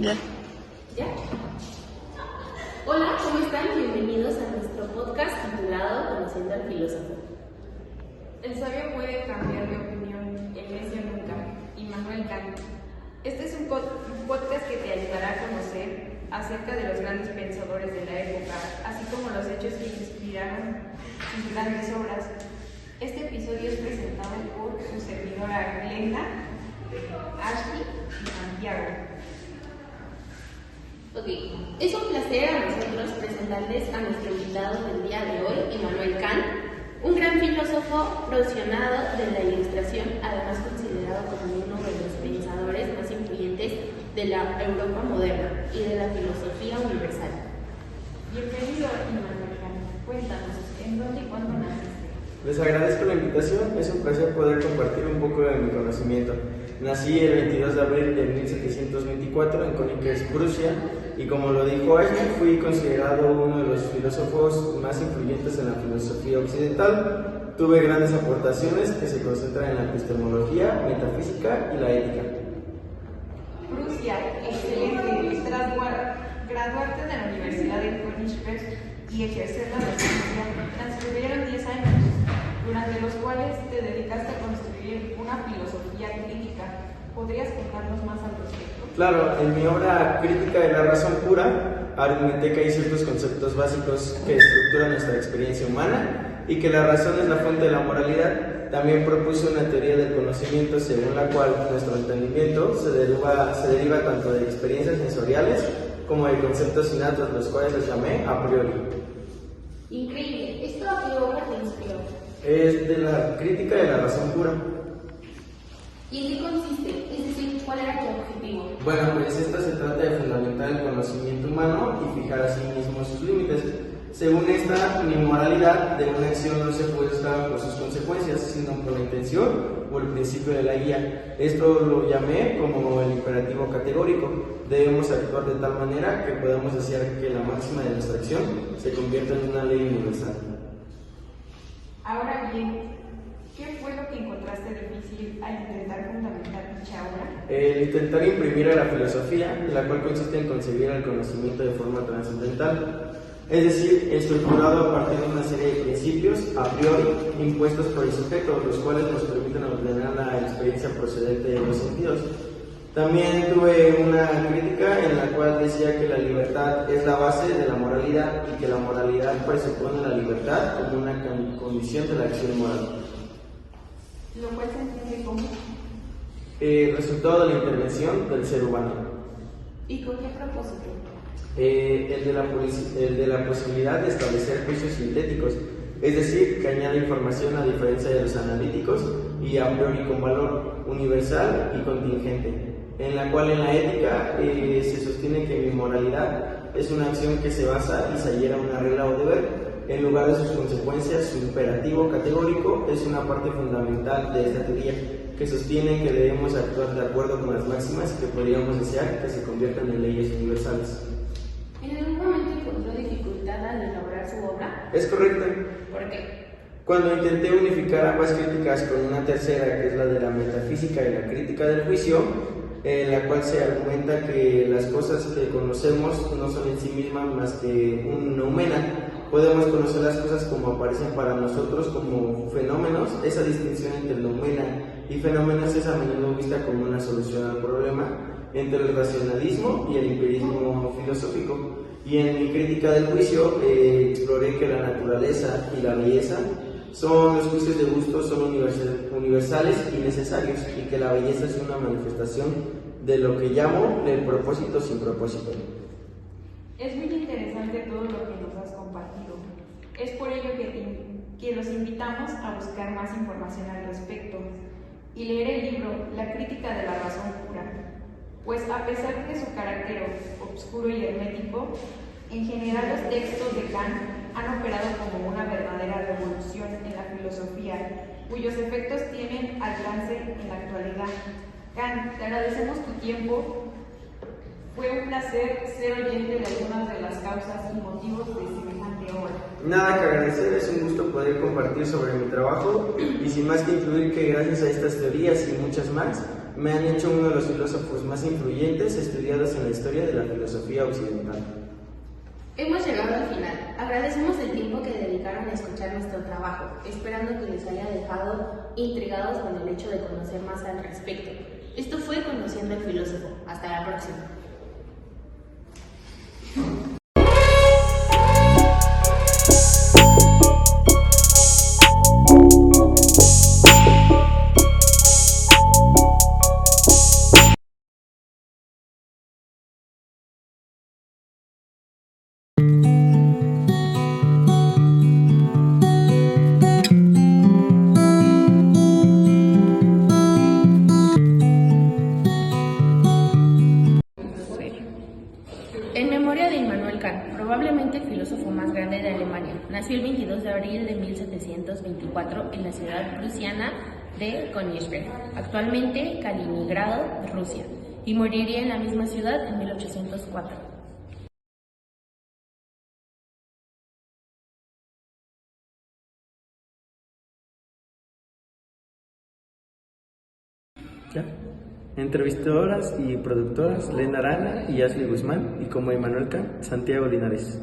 Ya. ¿Ya? Hola, ¿cómo están? Bienvenidos a nuestro podcast titulado Conociendo al Filósofo. El sabio puede cambiar de opinión, el necio nunca. Immanuel Kant. Este es un podcast que te ayudará a conocer acerca de los grandes pensadores de la época, así como los hechos que inspiraron sus grandes obras. Este episodio es presentado por su servidora Glenda, Ashley y Santiago. Ok, es un placer a nosotros presentarles a nuestro invitado del día de hoy, Immanuel Kant, un gran filósofo profesionado de la Ilustración, además considerado como uno de los pensadores más influyentes de la Europa moderna y de la filosofía universal. Bienvenido, Immanuel Kant. Cuéntanos, ¿en dónde y cuándo naciste? Les agradezco la invitación, es un placer poder compartir un poco de mi conocimiento. Nací el 22 de abril de 1724 en Königsberg, Prusia, y como lo dijo Einstein, fui considerado uno de los filósofos más influyentes en la filosofía occidental. Tuve grandes aportaciones que se concentran en la epistemología, metafísica y la ética. Prusia, excelente. Tras graduarte de la Universidad de Königsberg y ejercer la docencia, transcurrieron 10 años, durante los cuales te dedicaste a construir una filosofía crítica. ¿Podrías contarnos más al respecto? Claro, en mi obra Crítica de la razón pura, argumenté que hay ciertos conceptos básicos que estructuran nuestra experiencia humana y que la razón es la fuente de la moralidad. También propuse una teoría del conocimiento según la cual nuestro entendimiento se deriva tanto de experiencias sensoriales como de conceptos innatos, los cuales los llamé a priori. Increíble, ¿esto a qué obra te inspiró? Es de la Crítica de la razón pura. ¿Y en qué consiste? Es decir, ¿cuál era tu objetivo? Bueno, pues esta se trata de fundamentar el conocimiento humano y fijar a sí mismo sus límites. Según esta, mi moralidad de una acción no se juzga por sus consecuencias, sino por la intención o el principio de la guía. Esto lo llamé como el imperativo categórico. Debemos actuar de tal manera que podamos hacer que la máxima de nuestra acción se convierta en una ley universal. Ahora bien, ¿qué fue lo que encontraste difícil al intentar fundamentar dicha obra? El intentar imprimir a la filosofía, la cual consiste en concebir el conocimiento de forma trascendental, es decir, estructurado a partir de una serie de principios a priori impuestos por el sujeto, los cuales nos permiten ordenar la experiencia procedente de los sentidos. También tuve una crítica en la cual decía que la libertad es la base de la moralidad y que la moralidad presupone la libertad como una condición de la acción moral. Lo cual se entiende como... Resultado de la intervención del ser humano. ¿Y con qué propósito? El de la posibilidad de establecer juicios sintéticos, es decir, que añade información a diferencia de los analíticos y a priori con valor universal y contingente, en la cual en la ética se sostiene que mi moralidad es una acción que se basa y se adhiere a una regla o deber. En lugar de sus consecuencias, su imperativo categórico es una parte fundamental de esta teoría, que sostiene que debemos actuar de acuerdo con las máximas que podríamos desear que se conviertan en leyes universales. ¿En algún momento encontró dificultad al elaborar su obra? Es correcto. ¿Por qué? Cuando intenté unificar ambas críticas con una tercera, que es la de la metafísica y la crítica del juicio, en la cual se argumenta que las cosas que conocemos no son en sí mismas más que un noumena. Podemos conocer las cosas como aparecen para nosotros como fenómenos. Esa distinción entre noumena y fenómenos es a menudo vista como una solución al problema entre el racionalismo y el empirismo filosófico. Y en mi crítica del juicio exploré que la naturaleza y la belleza son los juicios de gusto, son universales y necesarios, y que la belleza es una manifestación de lo que llamo el propósito sin propósito. Es muy interesante todo lo que nos has compartido. Es por ello que los invitamos a buscar más información al respecto y leer el libro La Crítica de la Razón Pura, pues a pesar de su carácter obscuro y hermético, en general los textos de Kant han operado como una verdadera revolución en la filosofía, cuyos efectos tienen alcance en la actualidad. Kant, te agradecemos tu tiempo. Fue un placer ser oyente de algunas de las causas y motivos de semejante obra. Nada que agradecer, es un gusto poder compartir sobre mi trabajo y sin más que incluir que gracias a estas teorías y muchas más me han hecho uno de los filósofos más más influyentes estudiados en la historia de la filosofía occidental. Hemos llegado al final. Agradecemos el tiempo que dedicaron a escuchar nuestro trabajo, esperando que les haya dejado intrigados con el hecho de conocer más al respecto. Esto fue Conociendo al Filósofo. Hasta la próxima. En memoria de Immanuel Kant, probablemente el filósofo más grande de Alemania, nació el 22 de abril de 1724 en la ciudad prusiana de Königsberg, actualmente Kaliningrado, Rusia, y moriría en la misma ciudad en 1804. ¿Ya? Entrevistadoras y productoras Lena Arana y Ashley Guzmán, y como Immanuel Kant, Santiago Linares.